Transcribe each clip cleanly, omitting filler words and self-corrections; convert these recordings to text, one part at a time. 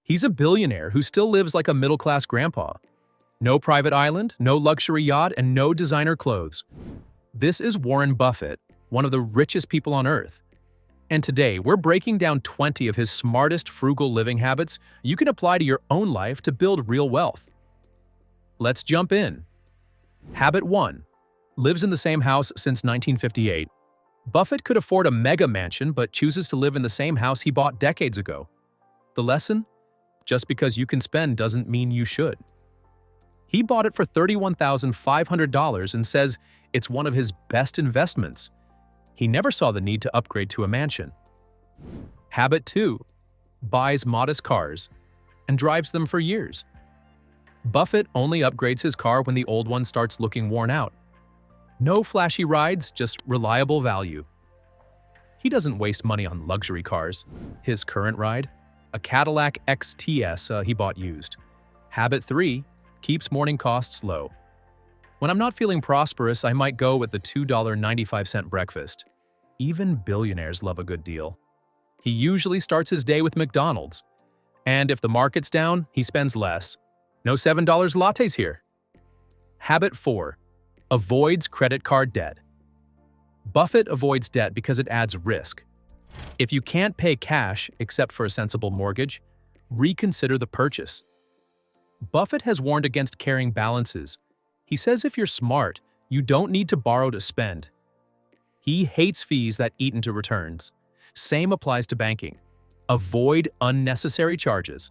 He's a billionaire who still lives like a middle-class grandpa. No private island, no luxury yacht, and no designer clothes. This is Warren Buffett, one of the richest people on Earth. And today, we're breaking down 20 of his smartest frugal living habits you can apply to your own life to build real wealth. Let's jump in. Habit 1. Lives in the same house since 1958. Buffett could afford a mega mansion but chooses to live in the same house he bought decades ago. The lesson? Just because you can spend doesn't mean you should. He bought it for $31,500 and says it's one of his best investments. He never saw the need to upgrade to a mansion. Habit 2. Buys modest cars and drives them for years. Buffett only upgrades his car when the old one starts looking worn out. No flashy rides, just reliable value. He doesn't waste money on luxury cars. His current ride? A Cadillac XTS he bought used. Habit 3. Keeps morning costs low. When I'm not feeling prosperous, I might go with the $2.95 breakfast. Even billionaires love a good deal. He usually starts his day with McDonald's. And if the market's down, he spends less. No $7 lattes here. Habit 4. Avoids credit card debt. Buffett avoids debt because it adds risk. If you can't pay cash except for a sensible mortgage, reconsider the purchase. Buffett has warned against carrying balances. He says if you're smart, you don't need to borrow to spend. He hates fees that eat into returns. Same applies to banking. Avoid unnecessary charges.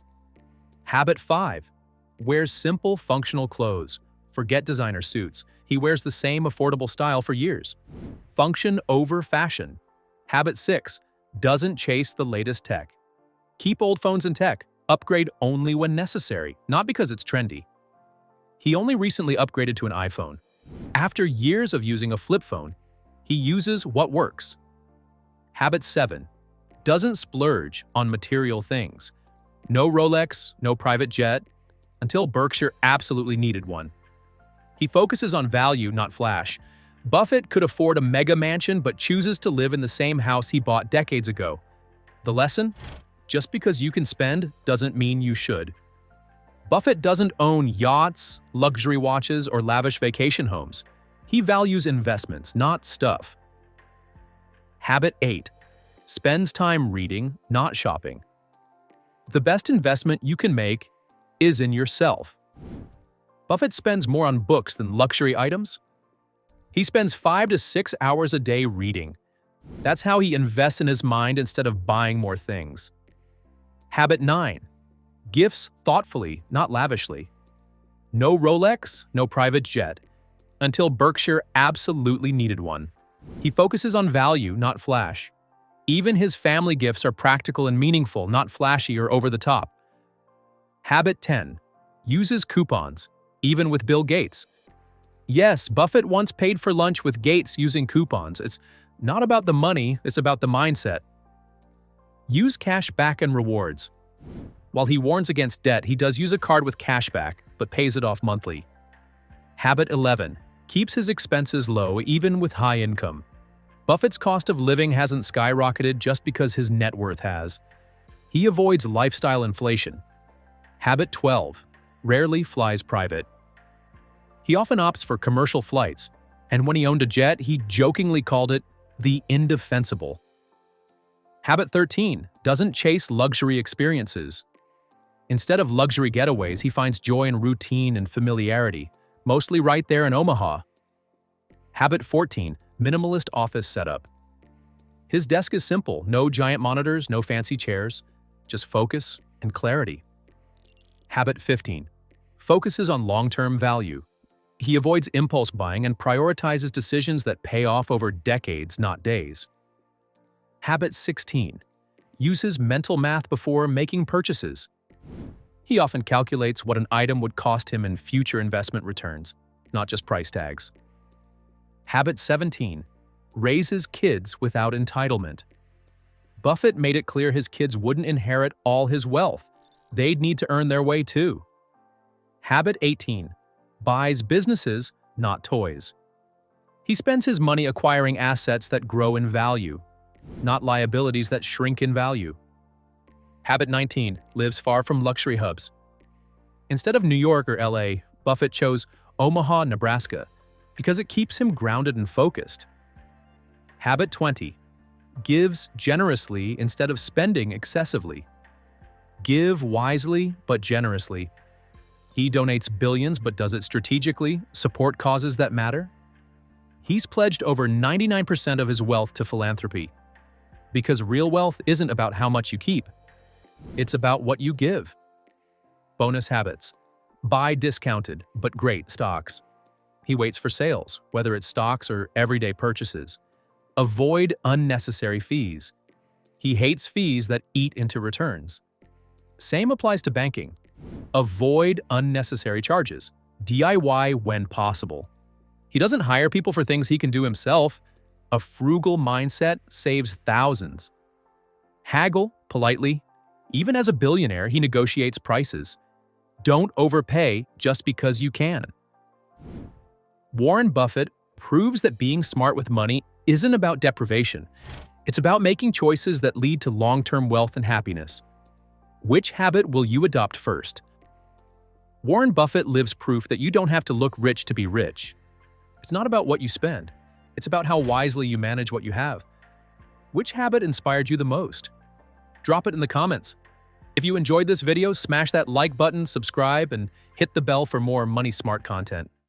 Habit 5. Wears simple, functional clothes. Forget designer suits. He wears the same affordable style for years. Function over fashion. Habit 6. Doesn't chase the latest tech. Keep old phones in tech. Upgrade only when necessary, not because it's trendy. He only recently upgraded to an iPhone. After years of using a flip phone, he uses what works. Habit 7. Doesn't splurge on material things. No Rolex, no private jet, until Berkshire absolutely needed one. He focuses on value, not flash. Buffett could afford a mega mansion but chooses to live in the same house he bought decades ago. The lesson? Just because you can spend doesn't mean you should. Buffett doesn't own yachts, luxury watches, or lavish vacation homes. He values investments, not stuff. Habit 8. Spends time reading, not shopping. The best investment you can make is in yourself. Buffett spends more on books than luxury items. He spends 5 to 6 hours a day reading. That's how he invests in his mind instead of buying more things. Habit 9. Gifts thoughtfully, not lavishly. No Rolex, no private jet, until Berkshire absolutely needed one. He focuses on value, not flash. Even his family gifts are practical and meaningful, not flashy or over the top. Habit 10. Uses coupons, even with Bill Gates. Yes, Buffett once paid for lunch with Gates using coupons. It's not about the money, it's about the mindset. Use cash back and rewards. While he warns against debt, he does use a card with cash back, but pays it off monthly. Habit 11. Keeps his expenses low even with high income. Buffett's cost of living hasn't skyrocketed just because his net worth has. He avoids lifestyle inflation. Habit 12. Rarely flies private. He often opts for commercial flights, and when he owned a jet, he jokingly called it the indefensible. Habit 13. Doesn't chase luxury experiences. Instead of luxury getaways, he finds joy in routine and familiarity, mostly right there in Omaha. Habit 14. Minimalist office setup. His desk is simple, no giant monitors, no fancy chairs, just focus and clarity. Habit 15. Focuses on long-term value. He avoids impulse buying and prioritizes decisions that pay off over decades, not days. Habit 16. Uses mental math before making purchases. He often calculates what an item would cost him in future investment returns, not just price tags. Habit 17. Raises kids without entitlement. Buffett made it clear his kids wouldn't inherit all his wealth. They'd need to earn their way too. Habit 18. Buys businesses, not toys. He spends his money acquiring assets that grow in value, not liabilities that shrink in value. Habit 19. Lives far from luxury hubs. Instead of New York or LA, Buffett chose Omaha, Nebraska, because it keeps him grounded and focused. Habit 20. Gives generously instead of spending excessively. Give wisely but generously. He donates billions but does it strategically, support causes that matter. He's pledged over 99% of his wealth to philanthropy. Because real wealth isn't about how much you keep. It's about what you give. Bonus habits. Buy discounted but great stocks. He waits for sales, whether it's stocks or everyday purchases. Avoid unnecessary fees. He hates fees that eat into returns. Same applies to banking. Avoid unnecessary charges. DIY when possible. He doesn't hire people for things he can do himself. A frugal mindset saves thousands. Haggle politely. Even as a billionaire, he negotiates prices. Don't overpay just because you can. Warren Buffett proves that being smart with money isn't about deprivation. It's about making choices that lead to long-term wealth and happiness. Which habit will you adopt first? Warren Buffett lives proof that you don't have to look rich to be rich. It's not about what you spend. It's about how wisely you manage what you have. Which habit inspired you the most? Drop it in the comments. If you enjoyed this video, smash that like button, subscribe, and hit the bell for more money smart content.